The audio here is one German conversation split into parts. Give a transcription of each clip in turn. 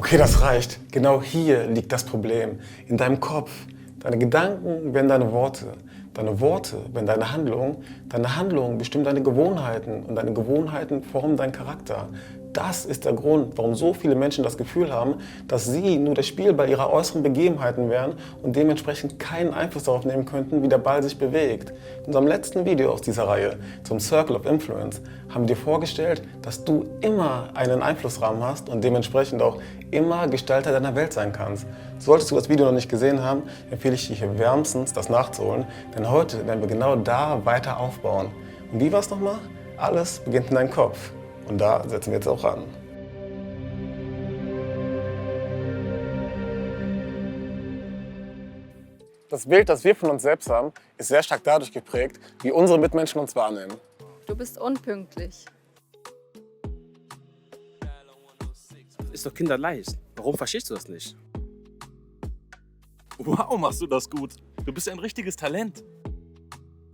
Okay, das reicht. Genau hier liegt das Problem. In deinem Kopf. Deine Gedanken werden deine Worte. Deine Worte werden deine Handlungen. Deine Handlungen bestimmen deine Gewohnheiten. Und deine Gewohnheiten formen deinen Charakter. Das ist der Grund, warum so viele Menschen das Gefühl haben, dass sie nur der Spielball ihrer äußeren Begebenheiten wären und dementsprechend keinen Einfluss darauf nehmen könnten, wie der Ball sich bewegt. In unserem letzten Video aus dieser Reihe zum Circle of Influence haben wir dir vorgestellt, dass du immer einen Einflussrahmen hast und dementsprechend auch immer Gestalter deiner Welt sein kannst. Solltest du das Video noch nicht gesehen haben, empfehle ich dir hier wärmstens, das nachzuholen, denn heute werden wir genau da weiter aufbauen. Und wie war es nochmal? Alles beginnt in deinem Kopf. Und da setzen wir jetzt auch an. Das Bild, das wir von uns selbst haben, ist sehr stark dadurch geprägt, wie unsere Mitmenschen uns wahrnehmen. Du bist unpünktlich. Ist doch kinderleicht. Warum verstehst du das nicht? Wow, machst du das gut. Du bist ein richtiges Talent.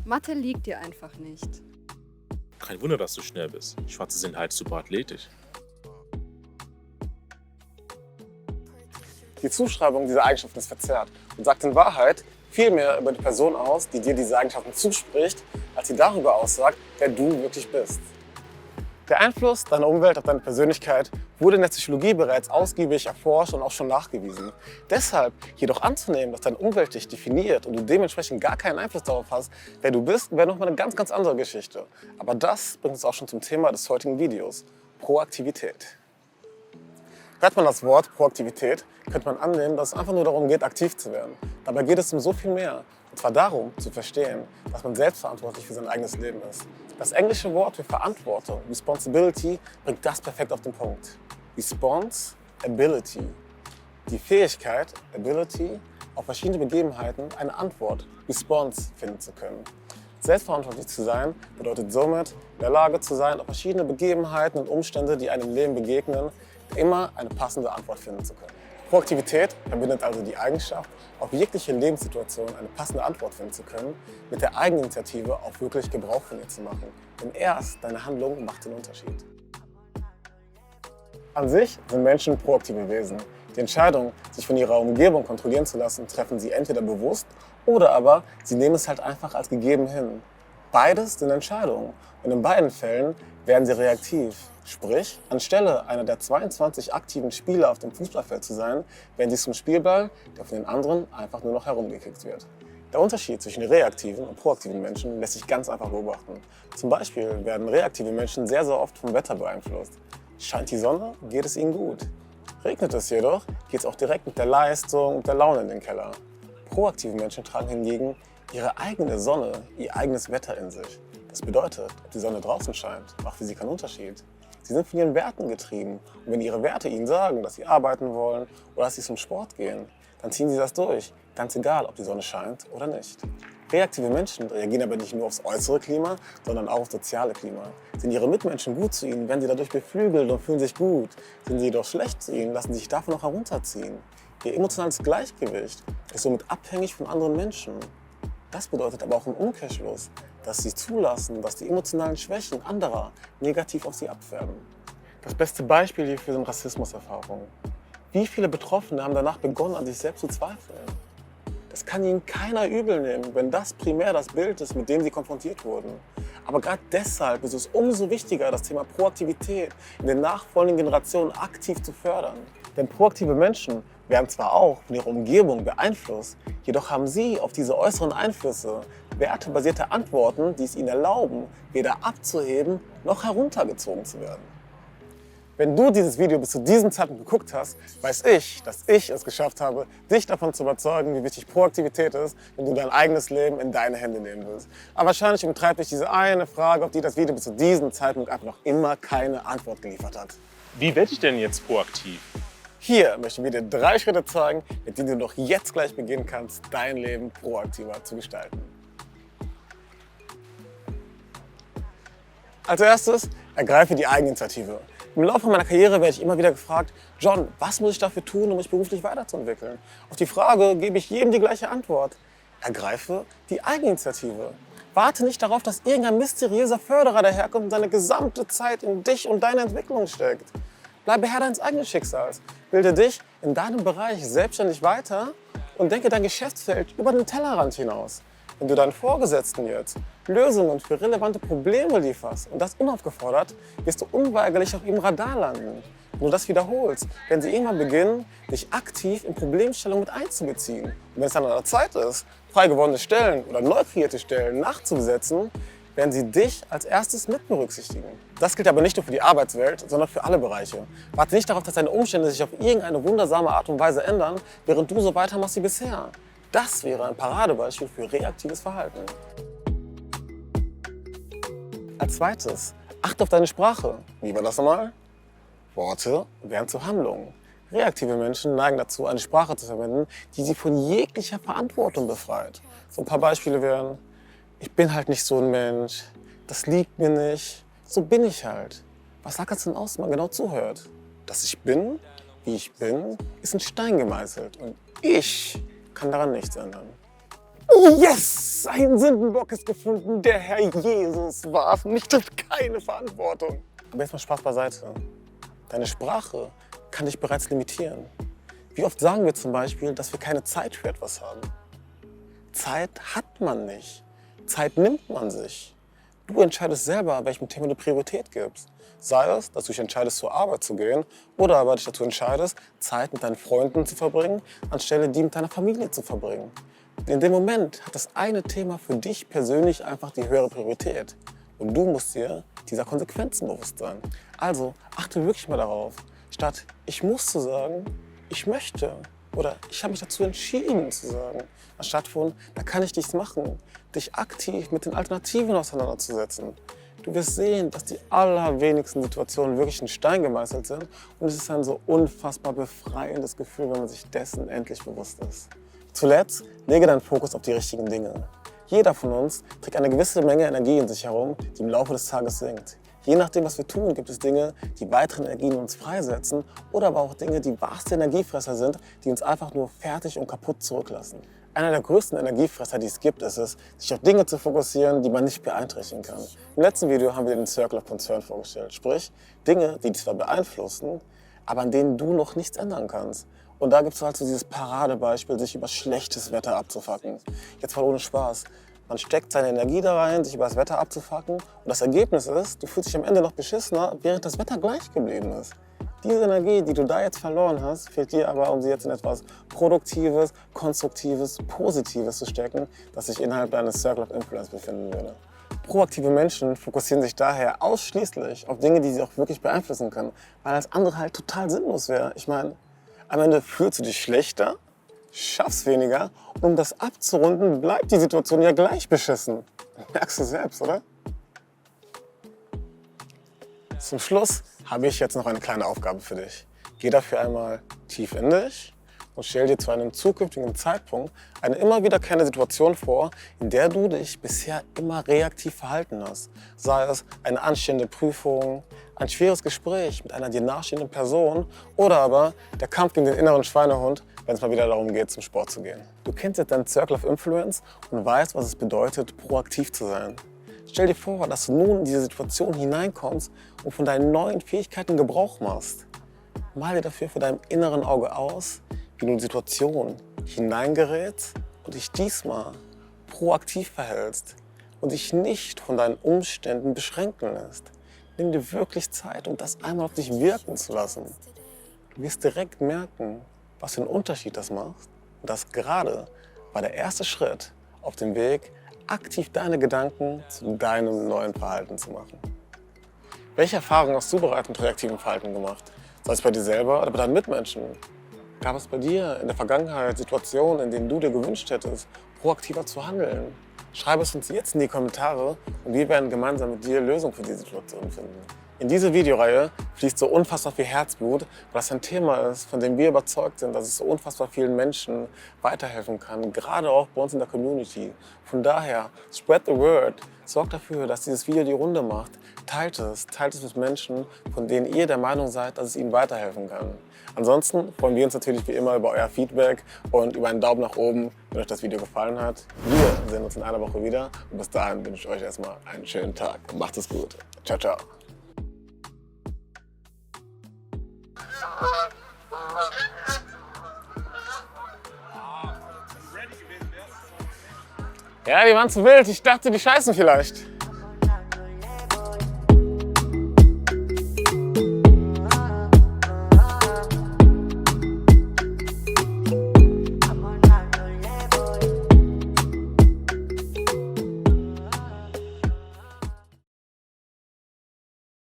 Mathe liegt dir einfach nicht. Kein Wunder, dass du schnell bist. Schwarze sind halt super athletisch. Die Zuschreibung dieser Eigenschaften ist verzerrt und sagt in Wahrheit viel mehr über die Person aus, die dir diese Eigenschaften zuspricht, als sie darüber aussagt, wer du wirklich bist. Der Einfluss deiner Umwelt auf deine Persönlichkeit wurde in der Psychologie bereits ausgiebig erforscht und auch schon nachgewiesen. Deshalb jedoch anzunehmen, dass deine Umwelt dich definiert und du dementsprechend gar keinen Einfluss darauf hast, wer du bist, wäre nochmal eine ganz andere Geschichte. Aber das bringt uns auch schon zum Thema des heutigen Videos: Proaktivität. Hört man das Wort Proaktivität, könnte man annehmen, dass es einfach nur darum geht, aktiv zu werden. Dabei geht es um so viel mehr. Und zwar darum, zu verstehen, dass man selbstverantwortlich für sein eigenes Leben ist. Das englische Wort für Verantwortung, Responsibility, bringt das perfekt auf den Punkt. Responsibility. Die Fähigkeit, Ability, auf verschiedene Begebenheiten eine Antwort, Response, finden zu können. Selbstverantwortlich zu sein bedeutet somit, in der Lage zu sein, auf verschiedene Begebenheiten und Umstände, die einem im Leben begegnen, immer eine passende Antwort finden zu können. Proaktivität verbindet also die Eigenschaft, auf jegliche Lebenssituation eine passende Antwort finden zu können, mit der Eigeninitiative auch wirklich Gebrauch von ihr zu machen. Denn erst deine Handlung macht den Unterschied. An sich sind Menschen proaktive Wesen. Die Entscheidung, sich von ihrer Umgebung kontrollieren zu lassen, treffen sie entweder bewusst oder aber sie nehmen es halt einfach als gegeben hin. Beides sind Entscheidungen und in beiden Fällen werden sie reaktiv. Sprich, anstelle einer der 22 aktiven Spieler auf dem Fußballfeld zu sein, werden sie zum Spielball, der von den anderen einfach nur noch herumgekickt wird. Der Unterschied zwischen reaktiven und proaktiven Menschen lässt sich ganz einfach beobachten. Zum Beispiel werden reaktive Menschen sehr oft vom Wetter beeinflusst. Scheint die Sonne, geht es ihnen gut. Regnet es jedoch, geht es auch direkt mit der Leistung und der Laune in den Keller. Proaktive Menschen tragen hingegen ihre eigene Sonne, ihr eigenes Wetter in sich. Das bedeutet, ob die Sonne draußen scheint, macht für sie keinen Unterschied. Sie sind von ihren Werten getrieben. Und wenn ihre Werte ihnen sagen, dass sie arbeiten wollen oder dass sie zum Sport gehen, dann ziehen sie das durch. Ganz egal, ob die Sonne scheint oder nicht. Reaktive Menschen reagieren aber nicht nur aufs äußere Klima, sondern auch aufs soziale Klima. Sind ihre Mitmenschen gut zu ihnen, werden sie dadurch beflügelt und fühlen sich gut. Sind sie jedoch schlecht zu ihnen, lassen sie sich davon auch herunterziehen. Ihr emotionales Gleichgewicht ist somit abhängig von anderen Menschen. Das bedeutet aber auch im Umkehrschluss, dass sie zulassen, dass die emotionalen Schwächen anderer negativ auf sie abfärben. Das beste Beispiel hierfür sind Rassismuserfahrungen. Wie viele Betroffene haben danach begonnen, an sich selbst zu zweifeln? Das kann ihnen keiner übel nehmen, wenn das primär das Bild ist, mit dem sie konfrontiert wurden. Aber gerade deshalb ist es umso wichtiger, das Thema Proaktivität in den nachfolgenden Generationen aktiv zu fördern. Denn proaktive Menschen werden zwar auch von ihrer Umgebung beeinflusst, jedoch haben sie auf diese äußeren Einflüsse wertebasierte Antworten, die es ihnen erlauben, weder abzuheben noch heruntergezogen zu werden. Wenn du dieses Video bis zu diesem Zeitpunkt geguckt hast, weiß ich, dass ich es geschafft habe, dich davon zu überzeugen, wie wichtig Proaktivität ist, wenn du dein eigenes Leben in deine Hände nehmen willst. Aber wahrscheinlich umtreibt dich diese eine Frage, auf die das Video bis zu diesem Zeitpunkt einfach noch immer keine Antwort geliefert hat. Wie werde ich denn jetzt proaktiv? Hier möchten wir dir 3 Schritte zeigen, mit denen du doch jetzt gleich beginnen kannst, dein Leben proaktiver zu gestalten. Als erstes, ergreife die Eigeninitiative. Im Laufe meiner Karriere werde ich immer wieder gefragt, John, was muss ich dafür tun, um mich beruflich weiterzuentwickeln? Auf die Frage gebe ich jedem die gleiche Antwort. Ergreife die Eigeninitiative. Warte nicht darauf, dass irgendein mysteriöser Förderer daherkommt und seine gesamte Zeit in dich und deine Entwicklung steckt. Bleibe Herr deines eigenen Schicksals. Bilde dich in deinem Bereich selbstständig weiter und denke dein Geschäftsfeld über den Tellerrand hinaus. Wenn du deinen Vorgesetzten jetzt Lösungen für relevante Probleme lieferst und das unaufgefordert, wirst du unweigerlich auf ihrem Radar landen. Wenn du das wiederholst, werden sie irgendwann beginnen, dich aktiv in Problemstellungen mit einzubeziehen. Und wenn es dann an der Zeit ist, frei gewordene Stellen oder neu kreierte Stellen nachzubesetzen, werden sie dich als erstes mit berücksichtigen. Das gilt aber nicht nur für die Arbeitswelt, sondern für alle Bereiche. Warte nicht darauf, dass deine Umstände sich auf irgendeine wundersame Art und Weise ändern, während du so weitermachst wie bisher. Das wäre ein Paradebeispiel für reaktives Verhalten. Als zweites, achte auf deine Sprache. Wie war das nochmal? Worte werden zu Handlungen. Reaktive Menschen neigen dazu, eine Sprache zu verwenden, die sie von jeglicher Verantwortung befreit. So ein paar Beispiele wären: Ich bin halt nicht so ein Mensch, das liegt mir nicht, so bin ich halt. Was sagt das denn aus, wenn man genau zuhört? Dass ich bin, wie ich bin, ist in Stein gemeißelt und ich kann daran nichts ändern. Yes! Ein Sündenbock ist gefunden, der Herr Jesus war's und ich trifft keine Verantwortung. Aber jetzt mal Spaß beiseite. Deine Sprache kann dich bereits limitieren. Wie oft sagen wir zum Beispiel, dass wir keine Zeit für etwas haben? Zeit hat man nicht. Zeit nimmt man sich. Du entscheidest selber, welchem Thema du Priorität gibst. Sei es, dass du dich entscheidest, zur Arbeit zu gehen oder aber dich dazu entscheidest, Zeit mit deinen Freunden zu verbringen, anstelle die mit deiner Familie zu verbringen. In dem Moment hat das eine Thema für dich persönlich einfach die höhere Priorität. Und du musst dir dieser Konsequenzen bewusst sein. Also achte wirklich mal darauf, statt ich muss zu sagen, ich möchte oder ich habe mich dazu entschieden zu sagen, anstatt von da kann ich nichts machen, dich aktiv mit den Alternativen auseinanderzusetzen. Du wirst sehen, dass die allerwenigsten Situationen wirklich in Stein gemeißelt sind und es ist ein so unfassbar befreiendes Gefühl, wenn man sich dessen endlich bewusst ist. Zuletzt lege deinen Fokus auf die richtigen Dinge. Jeder von uns trägt eine gewisse Menge Energie in sich herum, die im Laufe des Tages sinkt. Je nachdem, was wir tun, gibt es Dinge, die weitere Energien in uns freisetzen oder aber auch Dinge, die wahrste Energiefresser sind, die uns einfach nur fertig und kaputt zurücklassen. Einer der größten Energiefresser, die es gibt, ist es, sich auf Dinge zu fokussieren, die man nicht beeinträchtigen kann. Im letzten Video haben wir den Circle of Concern vorgestellt, sprich Dinge, die dich zwar beeinflussen, aber an denen du noch nichts ändern kannst. Und da gibt es halt so dieses Paradebeispiel, sich über schlechtes Wetter abzufacken. Jetzt voll ohne Spaß. Man steckt seine Energie da rein, sich über das Wetter abzufacken. Und das Ergebnis ist, du fühlst dich am Ende noch beschissener, während das Wetter gleich geblieben ist. Diese Energie, die du da jetzt verloren hast, fehlt dir aber, um sie jetzt in etwas Produktives, Konstruktives, Positives zu stecken, das sich innerhalb deines Circle of Influence befinden würde. Proaktive Menschen fokussieren sich daher ausschließlich auf Dinge, die sie auch wirklich beeinflussen können, weil alles andere halt total sinnlos wäre. Ich meine, am Ende fühlst du dich schlechter, schaffst weniger und um das abzurunden, bleibt die Situation ja gleich beschissen. Merkst du selbst, oder? Zum Schluss habe ich jetzt noch eine kleine Aufgabe für dich. Geh dafür einmal tief in dich und stell dir zu einem zukünftigen Zeitpunkt eine immer wiederkehrende Situation vor, in der du dich bisher immer reaktiv verhalten hast. Sei es eine anstehende Prüfung, ein schweres Gespräch mit einer dir nahestehenden Person oder aber der Kampf gegen den inneren Schweinehund, wenn es mal wieder darum geht, zum Sport zu gehen. Du kennst jetzt deinen Circle of Influence und weißt, was es bedeutet, proaktiv zu sein. Stell dir vor, dass du nun in diese Situation hineinkommst und von deinen neuen Fähigkeiten Gebrauch machst. Mal dir dafür vor deinem inneren Auge aus, wie du in die Situation hineingerätst und dich diesmal proaktiv verhältst und dich nicht von deinen Umständen beschränken lässt. Nimm dir wirklich Zeit, um das einmal auf dich wirken zu lassen. Du wirst direkt merken, was für einen Unterschied das macht. Und das gerade war der erste Schritt auf dem Weg, aktiv deine Gedanken zu deinem neuen Verhalten zu machen. Welche Erfahrungen hast du bereits mit reaktivem Verhalten gemacht? Sei es bei dir selber oder bei deinen Mitmenschen? Gab es bei dir in der Vergangenheit Situationen, in denen du dir gewünscht hättest, proaktiver zu handeln? Schreib es uns jetzt in die Kommentare und wir werden gemeinsam mit dir Lösungen für die Situation finden. In diese Videoreihe fließt so unfassbar viel Herzblut, weil das ein Thema ist, von dem wir überzeugt sind, dass es so unfassbar vielen Menschen weiterhelfen kann, gerade auch bei uns in der Community. Von daher, spread the word, sorgt dafür, dass dieses Video die Runde macht. Teilt es mit Menschen, von denen ihr der Meinung seid, dass es ihnen weiterhelfen kann. Ansonsten freuen wir uns natürlich wie immer über euer Feedback und über einen Daumen nach oben, wenn euch das Video gefallen hat. Wir sehen uns in einer Woche wieder und bis dahin wünsche ich euch erstmal einen schönen Tag. Macht es gut. Ciao, ciao. Ja, die waren zu wild. Ich dachte, die scheißen vielleicht.